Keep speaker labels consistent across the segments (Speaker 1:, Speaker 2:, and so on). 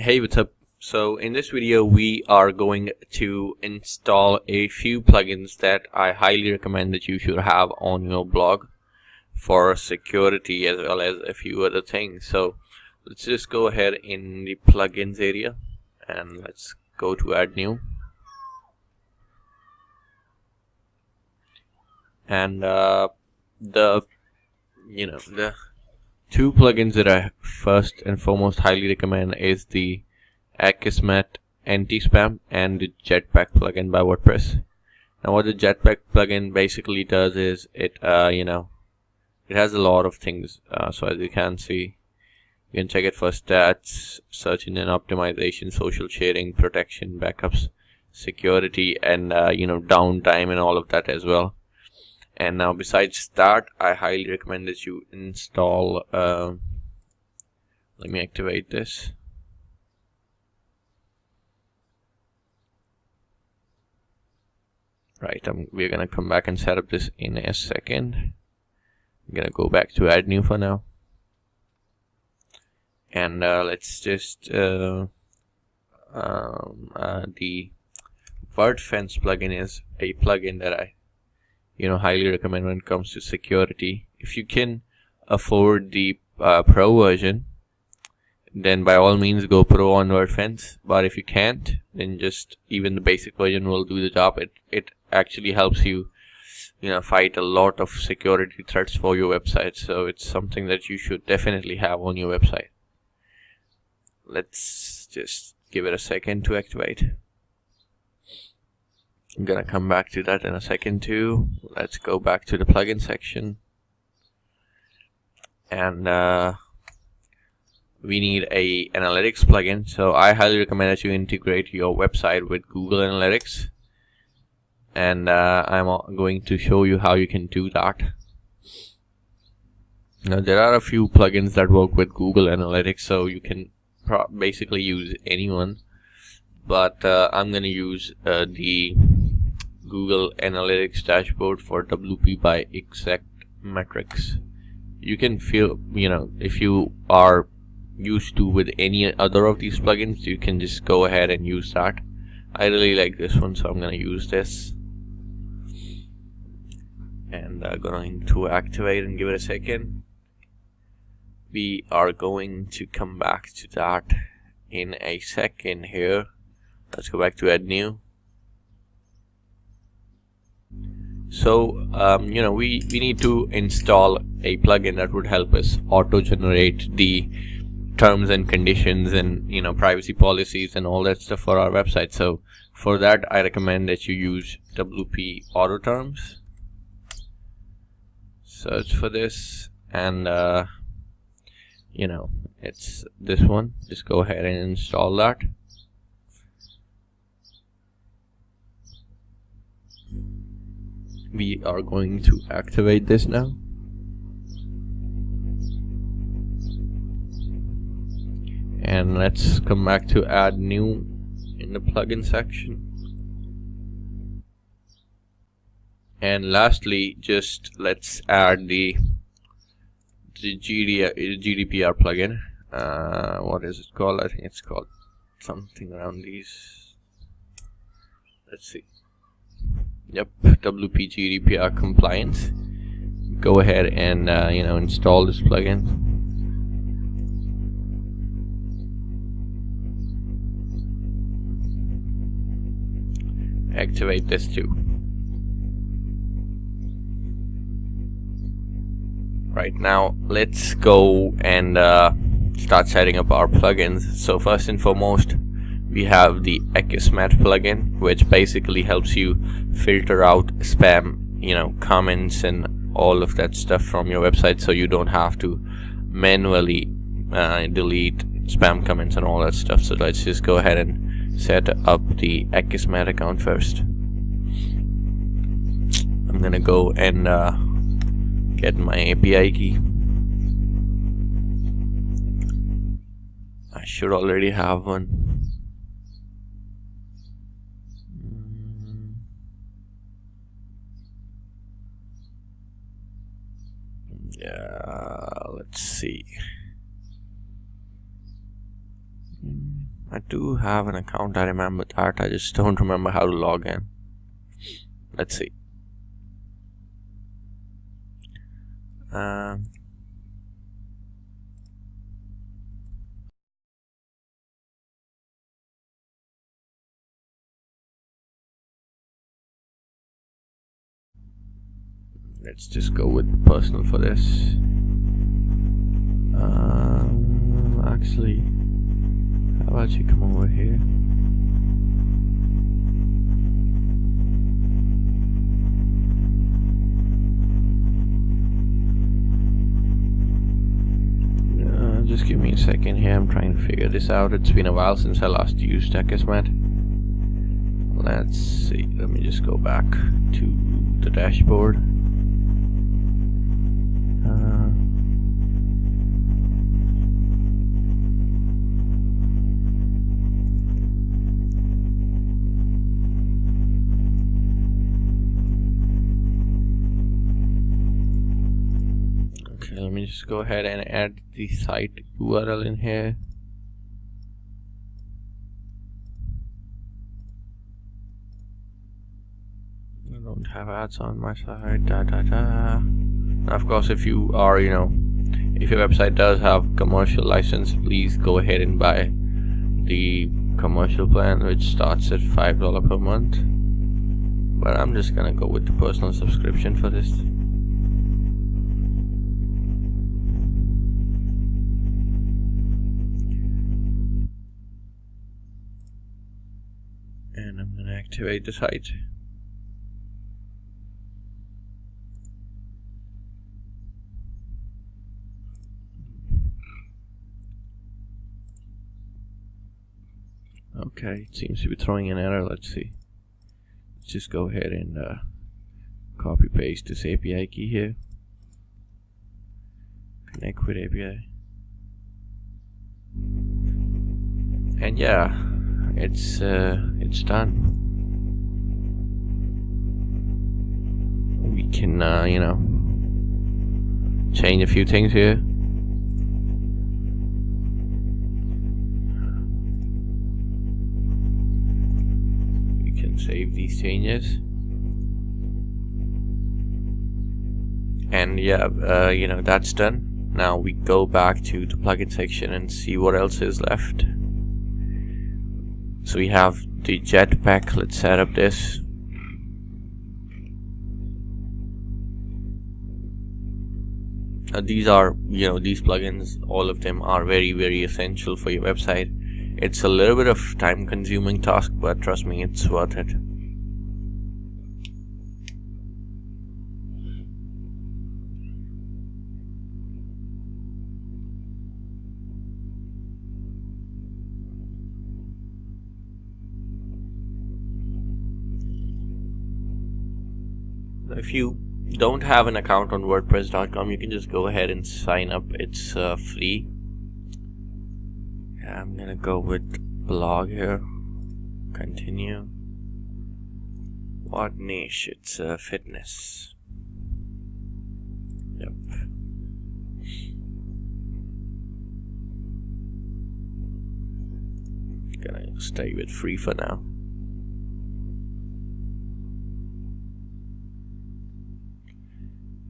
Speaker 1: Hey, what's up? So in this video we are going to install a few plugins that I highly recommend that you should have on your blog for security as well as a few other things. So let's just go ahead in the plugins area and let's go to add new. And the two plugins that I first and foremost highly recommend is the Akismet anti-spam and the Jetpack plugin by WordPress. Now what the Jetpack plugin basically does is it has a lot of things. So as you can see, you can check it for stats, search engine optimization, social sharing, protection, backups, security, and downtime and all of that as well. And now besides that, I highly recommend that you install let me activate this. Right, we're gonna come back and set up this in a second. I'm gonna go back to add new for now. And let's just the Wordfence plugin is a plugin that I highly recommend when it comes to security. If you can afford the pro version, then by all means go pro on Wordfence. But if you can't, then just even the basic version will do the job. It actually helps you fight a lot of security threats for your website. So it's something that you should definitely have on your website. Let's just give it a second to activate. I'm gonna come back to that in a second too. Let's go back to the plugin section, and we need a analytics plugin. So I highly recommend that you integrate your website with Google Analytics, and I'm going to show you how you can do that. Now there are a few plugins that work with Google Analytics, so you can basically use anyone, but I'm gonna use the Google Analytics dashboard for WP by exact metrics. You can feel, if you are used to with any other of these plugins, you can just go ahead and use that. I really like this one, so I'm gonna use this. And going to activate and give it a second. We are going to come back to that in a second here. Let's go back to add new. So we need to install a plugin that would help us auto generate the terms and conditions and privacy policies and all that stuff for our website. So for that, I recommend that you use WP Auto Terms. Search for this, and it's this one. Just go ahead and install that. We are going to activate this now. And let's come back to add new in the plugin section. And lastly, just let's add the GDPR plugin. What is it called? I think it's called something around these. Let's see. Yep, WP GDPR compliance. Go ahead and install this plugin. Activate this too. Right, now let's go and start setting up our plugins. So first and foremost, we have the Akismet plugin, which basically helps you filter out spam, comments and all of that stuff from your website, so you don't have to manually delete spam comments and all that stuff. So let's just go ahead and set up the Akismet account first. I'm gonna go and get my API key. I should already have one. Yeah, let's see. I do have an account, I remember that. I just don't remember how to log in. Let's see. Let's just go with personal for this. Actually, how about you come over here? Just give me a second here, I'm trying to figure this out. It's been a while since I last used Akismet. Let's see, let me just go back to the dashboard. Let me just go ahead and add the site URL in here. I don't have ads on my site. Now, of course, if you are, if your website does have commercial license, please go ahead and buy the commercial plan, which starts at $5 per month. But I'm just gonna go with the personal subscription for this. And I'm gonna activate the site. Okay, it seems to be throwing an error. Let's see. Let's just go ahead and copy paste this API key here. Connect with API. And yeah, it's done. We can change a few things here. We can save these changes. And yeah, that's done. Now we go back to the plugin section and see what else is left. So we have the Jetpack. Let's set up this. These are, these plugins, all of them are very, very essential for your website. It's a little bit of time-consuming task, but trust me, it's worth it. If you don't have an account on WordPress.com, you can just go ahead and sign up. It's free. I'm gonna go with blog here. Continue. What niche? It's fitness. Yep. Gonna stay with free for now.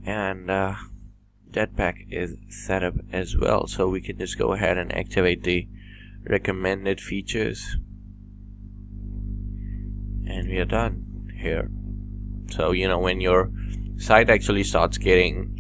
Speaker 1: And Jetpack is set up as well, so we can just go ahead and activate the recommended features, and we are done here. So when your site actually starts getting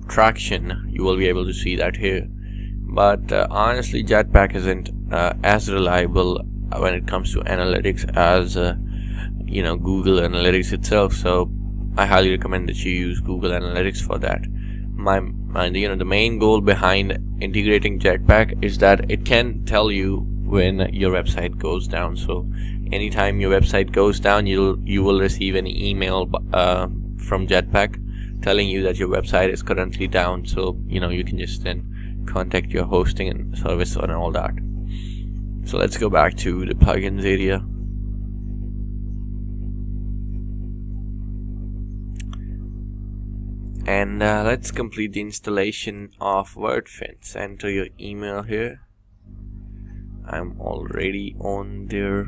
Speaker 1: traction, you will be able to see that here. But honestly, Jetpack isn't as reliable when it comes to analytics as Google Analytics itself. So I highly recommend that you use Google Analytics for that. The main goal behind integrating Jetpack is that it can tell you when your website goes down. So anytime your website goes down, you will receive an email from Jetpack telling you that your website is currently down. So you can just then contact your hosting and service and all that. So let's go back to the plugins area. And let's complete the installation of Wordfence. Enter your email here. I'm already on their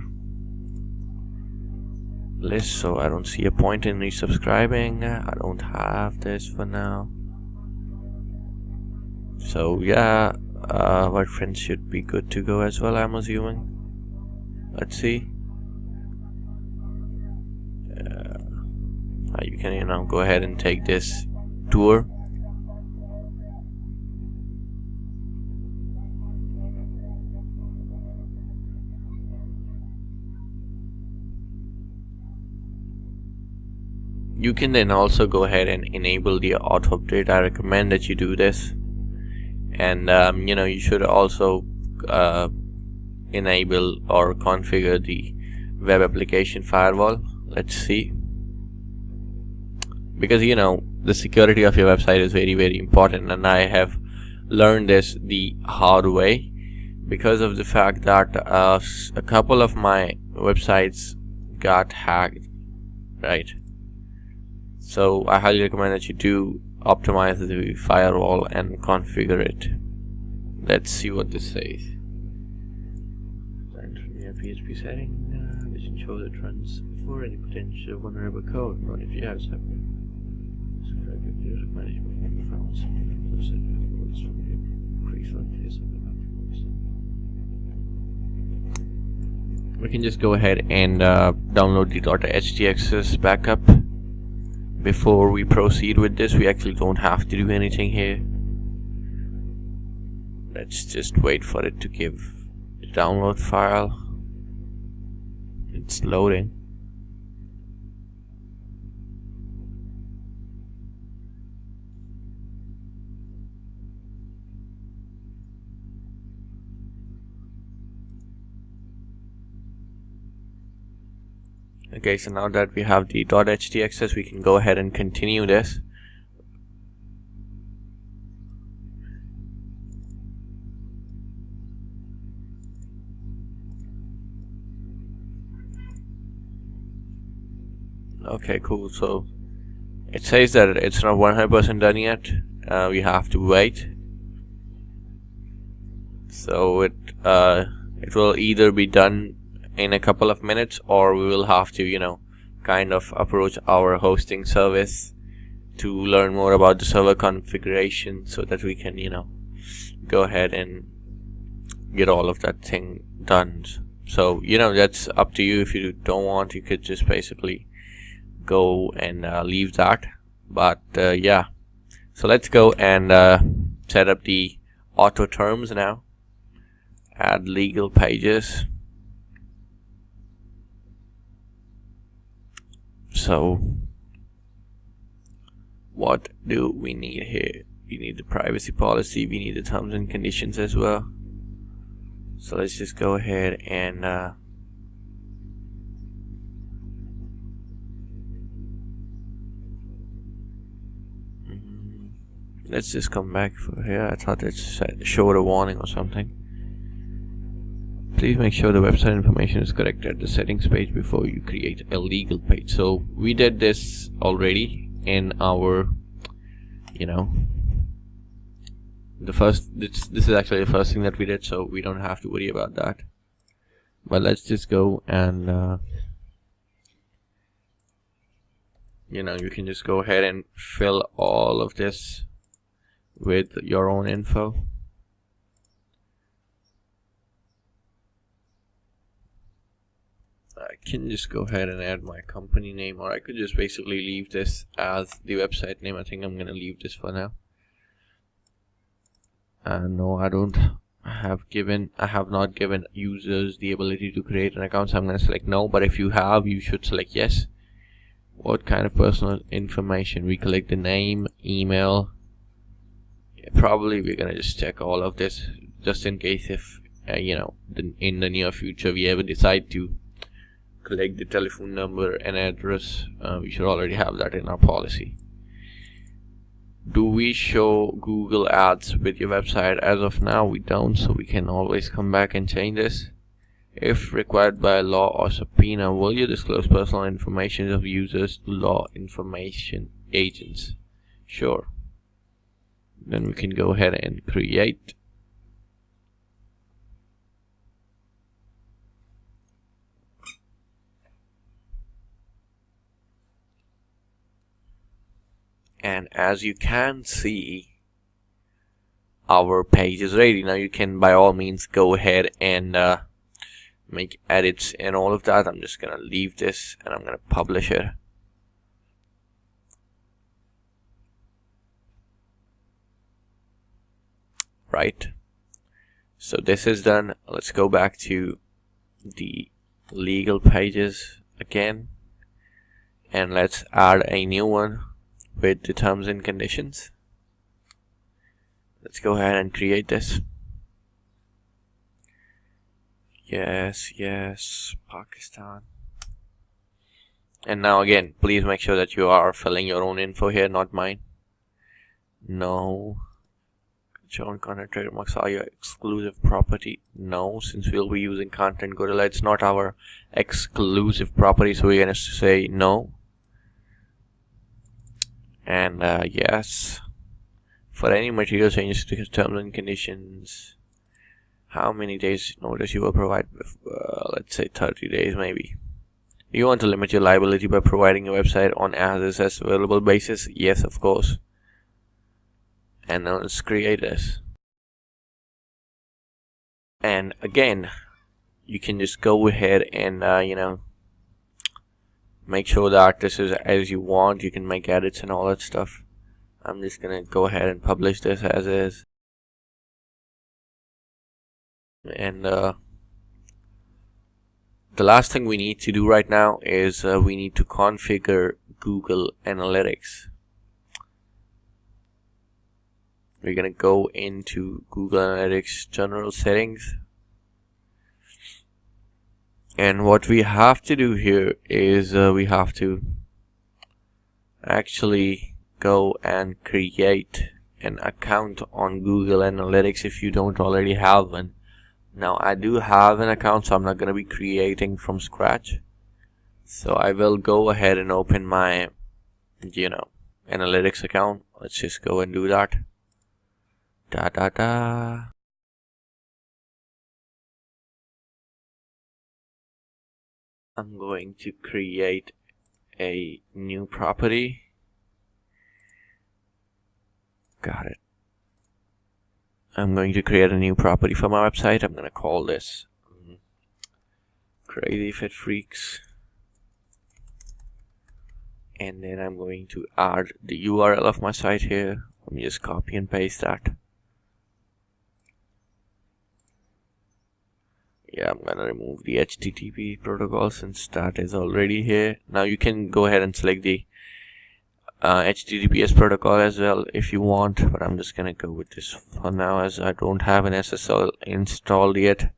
Speaker 1: list, so I don't see a point in resubscribing. I don't have this for now. So yeah, Wordfence should be good to go as well, I'm assuming. Let's see. You can, go ahead and take this tour. You can then also go ahead and enable the auto update. I recommend that you do this. And you should also enable or configure the web application firewall. Let's see, because the security of your website is very, very important, and I have learned this the hard way because of the fact that a couple of my websites got hacked, right? So I highly recommend that you do optimize the firewall and configure it. Let's see what this says. PHP setting which ensures it runs before any potential vulnerable code. Not if you have separate management files. We can just go ahead and download the .htaccess backup. Before we proceed with this, we actually don't have to do anything here. Let's just wait for it to give the download file. It's loading. Okay, so now that we have the .htaccess, we can go ahead and continue this. Okay, cool. So it says that it's not 100% done yet. We have to wait. So it will either be done in a couple of minutes, or we will have to kind of approach our hosting service to learn more about the server configuration, so that we can go ahead and get all of that thing done. So that's up to you. If you don't want, you could just basically go and leave that. But yeah, so let's go and set up the auto terms now. Add legal pages. So what do we need here? We need the privacy policy, we need the terms and conditions as well. So let's just go ahead and let's just come back for here. I thought it showed a warning or something. Please make sure the website information is correct at the settings page before you create a legal page. So we did this already in our this is actually the first thing that we did, so we don't have to worry about that. But let's just go and you can just go ahead and fill all of this with your own info. I can just go ahead and add my company name, or I could just basically leave this as the website name. I think I'm gonna leave this for now. No, I have not given users the ability to create an account, so I'm gonna select no. But if you have, you should select yes. What kind of personal information? We collect the name, email. Yeah, probably we're gonna just check all of this just in case if in the near future we ever decide to collect the telephone number and address. We should already have that in our policy. Do we show Google ads with your website? As of now we don't, so we can always come back and change this. If required by law or subpoena, will you disclose personal information of users to law information agents? Sure. Then we can go ahead and create. And as you can see, our page is ready. Now you can by all means go ahead and make edits and all of that. I'm just gonna leave this and I'm gonna publish it. Right, so this is done. Let's go back to the legal pages again, and let's add a new one with the terms and conditions. Let's go ahead and create this. Yes, Pakistan. And now again, please make sure that you are filling your own info here, not mine. No. Shown content trademarks are your exclusive property. No, since we'll be using Content Gorilla, it's not our exclusive property, so we're gonna say no. And yes, for any material changes to his terms and conditions, how many days notice you will provide? Let's say 30 days maybe. You want to limit your liability by providing your website on as available basis? Yes, of course. And now let's create this. And again, you can just go ahead and make sure that this is as you want. You can make edits and all that stuff. I'm just gonna go ahead and publish this as is. And the last thing we need to do right now is we need to configure Google Analytics. We're gonna go into Google Analytics general settings, and what we have to do here is we have to actually go and create an account on Google Analytics if you don't already have one. Now I do have an account, so I'm not gonna be creating from scratch. So I will go ahead and open my analytics account. Let's just go and do that. I'm going to create a new property. Got it. I'm going to create a new property for my website. I'm going to call this Crazy Fit Freaks. And then I'm going to add the URL of my site here. Let me just copy and paste that. Yeah, I'm gonna remove the HTTP protocol since that is already here. Now you can go ahead and select the HTTPS protocol as well if you want, but I'm just gonna go with this for now as I don't have an SSL installed yet.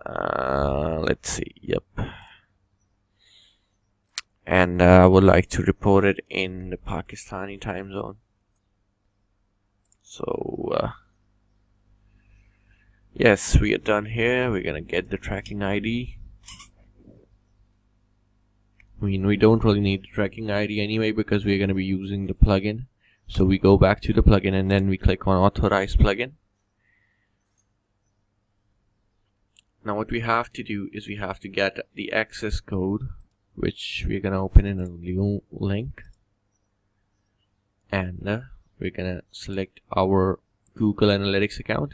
Speaker 1: Let's see. Yep. And I would like to report it in the Pakistani time zone. So yes, we are done here. We're gonna get the tracking ID. I mean, we don't really need the tracking ID anyway because we're gonna be using the plugin. So we go back to the plugin and then we click on Authorize Plugin. Now what we have to do is we have to get the access code, which we're gonna open in a new link, and we're gonna select our Google Analytics account.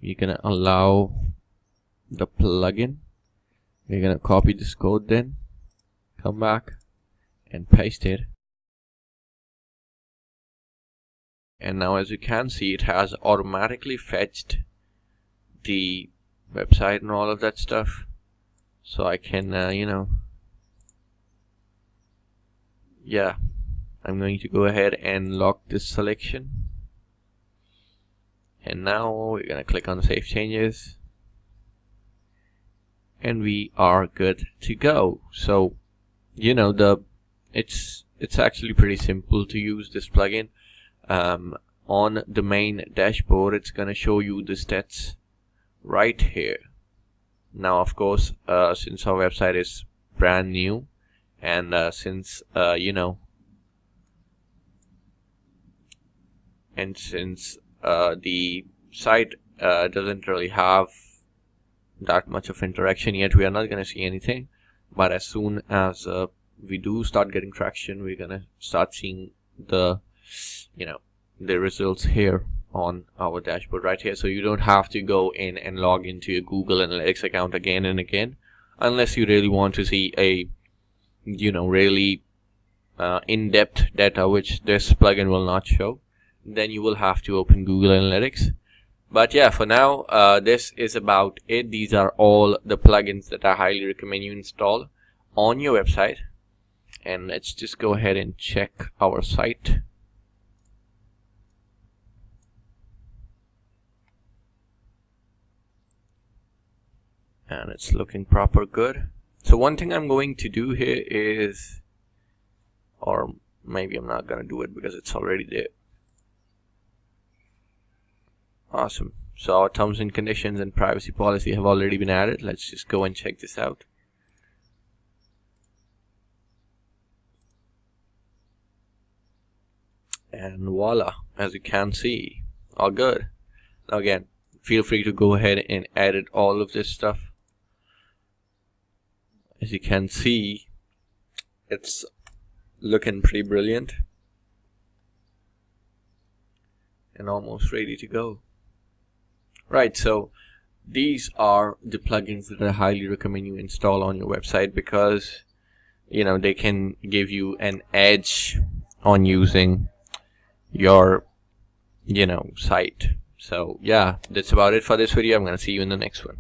Speaker 1: We're gonna allow the plugin. We're gonna copy this code, then come back and paste it. And now as you can see, it has automatically fetched the website and all of that stuff. So I can yeah, I'm going to go ahead and lock this selection. And now we're gonna click on Save Changes, and we are good to go. So it's actually pretty simple to use this plugin. On the main dashboard, it's gonna show you the stats right here. Now of course, since our website is brand new, and since the site doesn't really have that much of interaction yet, we are not going to see anything. But as soon as we do start getting traction, we're gonna start seeing the the results here on our dashboard right here. So you don't have to go in and log into your Google Analytics account again and again, unless you really want to see a really in-depth data which this plugin will not show. Then you will have to open Google Analytics. But yeah, for now, this is about it. These are all the plugins that I highly recommend you install on your website. And let's just go ahead and check our site. And it's looking proper good. So one thing I'm going to do here is, or maybe I'm not going to do it because it's already there. Awesome. So our terms and conditions and privacy policy have already been added. Let's just go and check this out. And voila, as you can see, all good. Now again, feel free to go ahead and edit all of this stuff. As you can see, it's looking pretty brilliant and almost ready to go. Right, so these are the plugins that I highly recommend you install on your website, because they can give you an edge on using your site. So yeah, that's about it for this video. I'm gonna see you in the next one.